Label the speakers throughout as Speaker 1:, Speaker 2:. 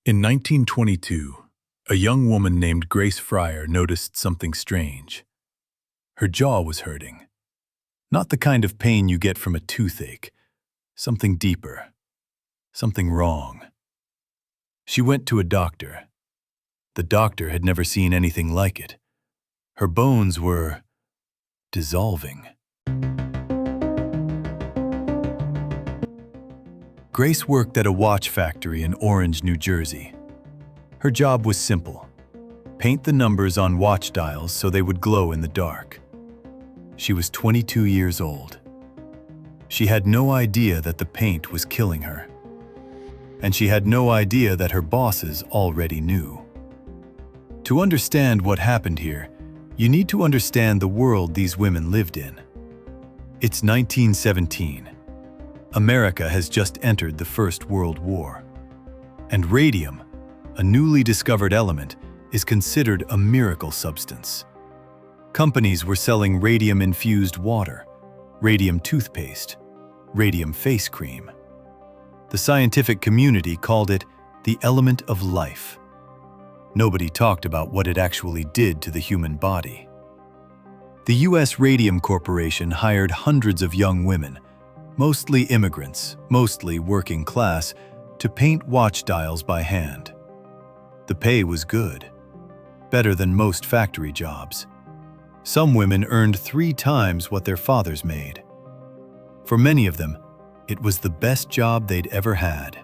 Speaker 1: In 1922, a young woman named Grace Fryer noticed something strange. Her jaw was hurting. Not the kind of pain you get from a toothache, something deeper, something wrong. She went to a doctor. The doctor had never seen anything like it. Her bones were dissolving. Grace worked at a watch factory in Orange, New Jersey. Her job was simple: paint the numbers on watch dials so they would glow in the dark. She was 22 years old. She had no idea that the paint was killing her. And she had no idea that her bosses already knew. To understand what happened here, you need to understand the world these women lived in. It's 1917. America has just entered the First World War. And radium, a newly discovered element, is considered a miracle substance. Companies were selling radium-infused water, radium toothpaste, radium face cream. The scientific community called it the element of life. Nobody talked about what it actually did to the human body. The U.S. Radium Corporation hired hundreds of young women, mostly immigrants, mostly working class, to paint watch dials by hand. The pay was good, better than most factory jobs. Some women earned 3 times what their fathers made. For many of them, it was the best job they'd ever had.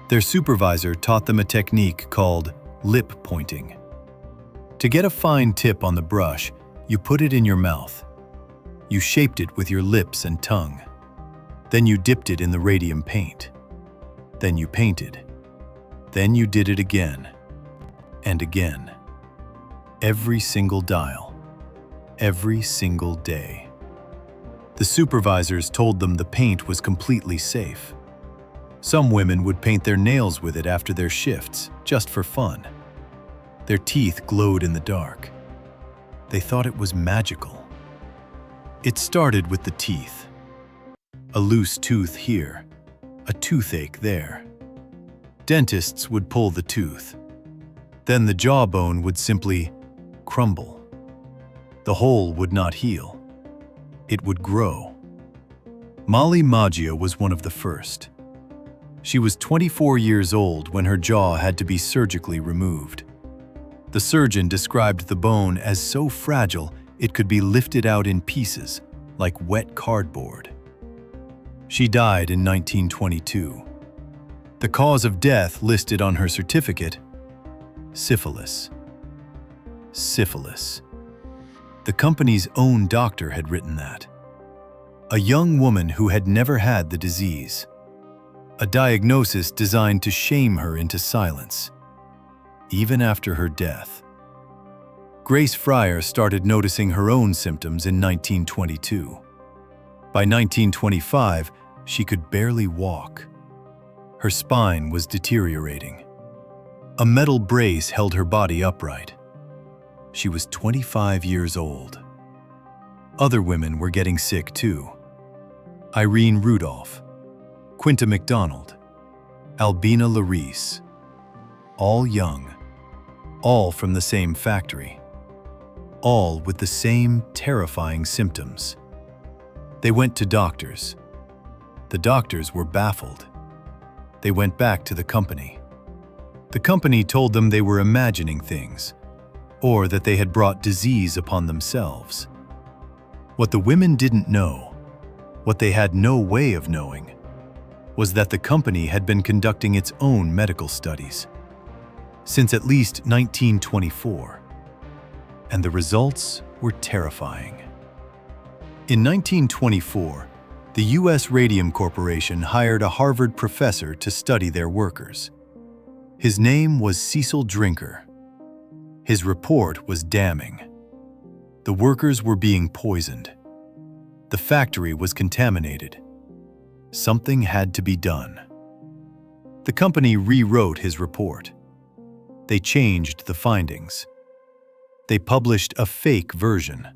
Speaker 1: Their supervisor taught them a technique called lip pointing. To get a fine tip on the brush, you put it in your mouth. You shaped it with your lips and tongue. Then you dipped it in the radium paint. Then you painted. Then you did it again and again. Every single dial. Every single day. The supervisors told them the paint was completely safe. Some women would paint their nails with it after their shifts, just for fun. Their teeth glowed in the dark. They thought it was magical. It started with the teeth. A loose tooth here, a toothache there. Dentists would pull the tooth. Then the jawbone would simply crumble. The hole would not heal. It would grow. Molly Maggio was one of the first. She was 24 years old when her jaw had to be surgically removed. The surgeon described the bone as so fragile it could be lifted out in pieces, like wet cardboard. She died in 1922. The cause of death listed on her certificate: syphilis. Syphilis. The company's own doctor had written that. A young woman who had never had the disease. A diagnosis designed to shame her into silence, even after her death. Grace Fryer started noticing her own symptoms in 1922. By 1925, she could barely walk. Her spine was deteriorating. A metal brace held her body upright. She was 25 years old. Other women were getting sick too. Irene Rudolph, Quinta McDonald, Albina Larice. All young, all from the same factory. All with the same terrifying symptoms. They went to doctors. The doctors were baffled. They went back to the company. The company told them they were imagining things, or that they had brought disease upon themselves. What the women didn't know, what they had no way of knowing, was that the company had been conducting its own medical studies since at least 1924, and the results were terrifying. In 1924, the U.S. Radium Corporation hired a Harvard professor to study their workers. His name was Cecil Drinker. His report was damning. The workers were being poisoned. The factory was contaminated. Something had to be done. The company rewrote his report. They changed the findings. They published a fake version,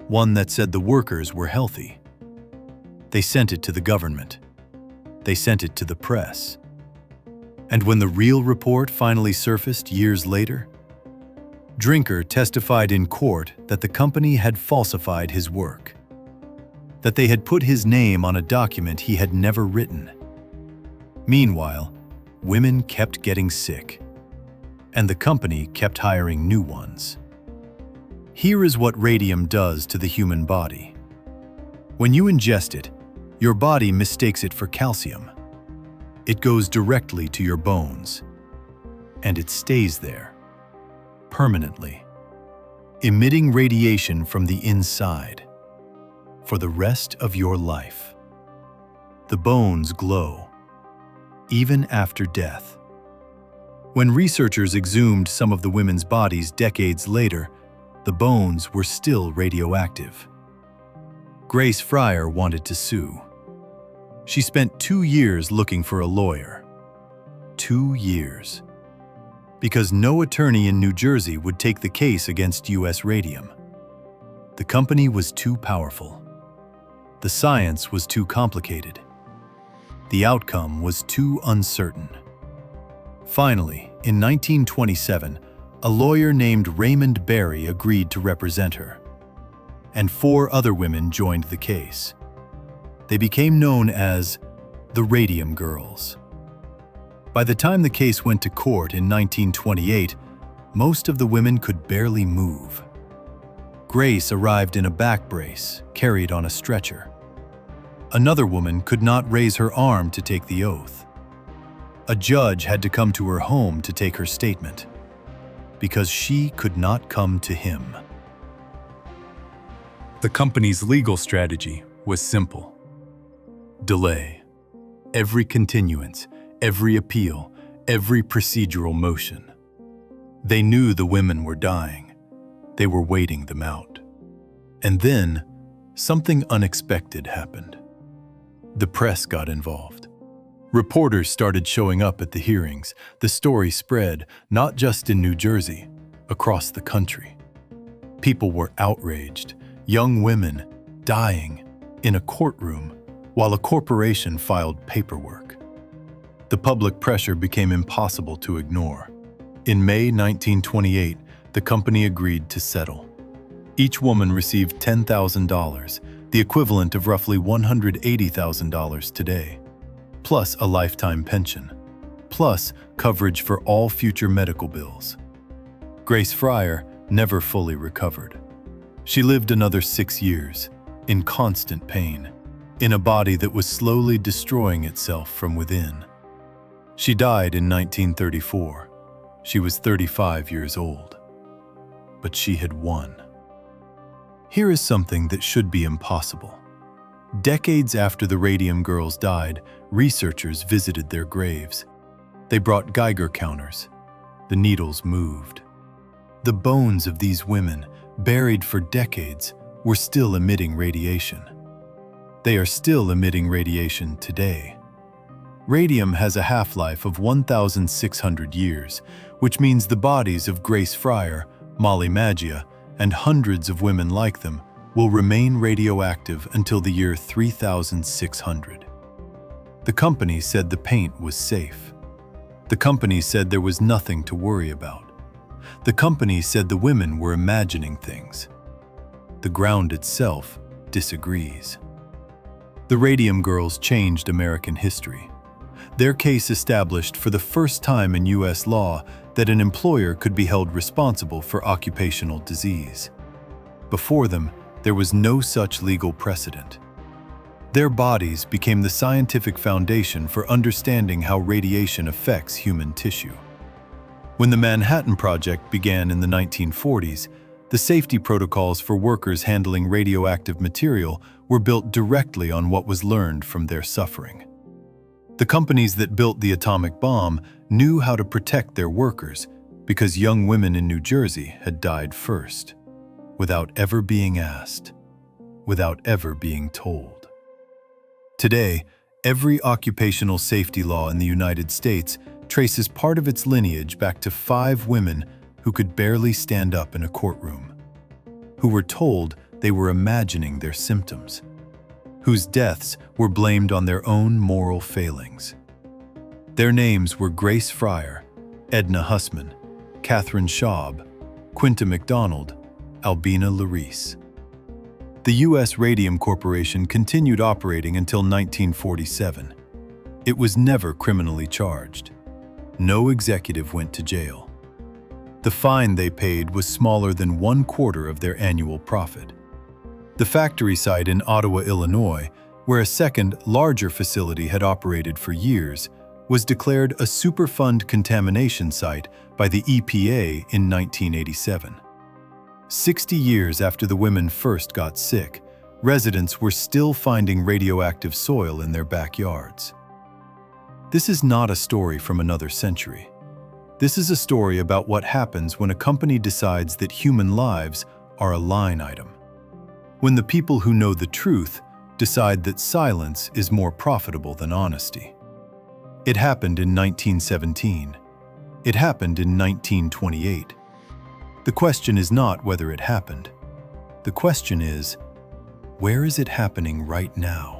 Speaker 1: one that said the workers were healthy. They sent it to the government. They sent it to the press. And when the real report finally surfaced years later, Drinker testified in court that the company had falsified his work, that they had put his name on a document he had never written. Meanwhile, women kept getting sick, and the company kept hiring new ones. Here is what radium does to the human body. When you ingest it, your body mistakes it for calcium. It goes directly to your bones, and it stays there, permanently, emitting radiation from the inside, for the rest of your life. The bones glow, even after death. When researchers exhumed some of the women's bodies decades later, the bones were still radioactive. Grace Fryer wanted to sue. She spent 2 years looking for a lawyer. 2 years. Because no attorney in New Jersey would take the case against U.S. Radium. The company was too powerful. The science was too complicated. The outcome was too uncertain. Finally, in 1927, a lawyer named Raymond Barry agreed to represent her, and 4 other women joined the case. They became known as the Radium Girls. By the time the case went to court in 1928, most of the women could barely move. Grace arrived in a back brace, carried on a stretcher. Another woman could not raise her arm to take the oath. A judge had to come to her home to take her statement, because she could not come to him. The company's legal strategy was simple. Delay. Every continuance, every appeal, every procedural motion. They knew the women were dying. They were waiting them out. And then, something unexpected happened. The press got involved. Reporters started showing up at the hearings. The story spread, not just in New Jersey, across the country. People were outraged, young women dying in a courtroom while a corporation filed paperwork. The public pressure became impossible to ignore. In May 1928, the company agreed to settle. Each woman received $10,000, the equivalent of roughly $180,000 today, plus a lifetime pension, plus coverage for all future medical bills. Grace Fryer never fully recovered. She lived another 6 years, in constant pain, in a body that was slowly destroying itself from within. She died in 1934. She was 35 years old. But she had won. Here is something that should be impossible. Decades after the Radium Girls died, researchers visited their graves. They brought Geiger counters. The needles moved. The bones of these women, buried for decades, were still emitting radiation. They are still emitting radiation today. Radium has a half-life of 1,600 years, which means the bodies of Grace Fryer, Molly Maggia, and hundreds of women like them will remain radioactive until the year 3600. The company said the paint was safe. The company said there was nothing to worry about. The company said the women were imagining things. The ground itself disagrees. The Radium Girls changed American history. Their case established for the first time in U.S. law that an employer could be held responsible for occupational disease. Before them, there was no such legal precedent. Their bodies became the scientific foundation for understanding how radiation affects human tissue. When the Manhattan Project began in the 1940s, the safety protocols for workers handling radioactive material were built directly on what was learned from their suffering. The companies that built the atomic bomb knew how to protect their workers because young women in New Jersey had died first, without ever being asked, without ever being told. Today, every occupational safety law in the United States traces part of its lineage back to 5 women who could barely stand up in a courtroom, who were told they were imagining their symptoms, whose deaths were blamed on their own moral failings. Their names were Grace Fryer, Edna Hussman, Catherine Schaub, Quinta MacDonald, Albina Larice. The U.S. Radium Corporation continued operating until 1947. It was never criminally charged. No executive went to jail. The fine they paid was smaller than 1/4 of their annual profit. The factory site in Ottawa, Illinois, where a second, larger facility had operated for years, was declared a Superfund contamination site by the EPA in 1987. 60 years after the women first got sick, residents were still finding radioactive soil in their backyards. This is not a story from another century. This is a story about what happens when a company decides that human lives are a line item. When the people who know the truth decide that silence is more profitable than honesty. It happened in 1917. It happened in 1928. The question is not whether it happened. The question is, where is it happening right now?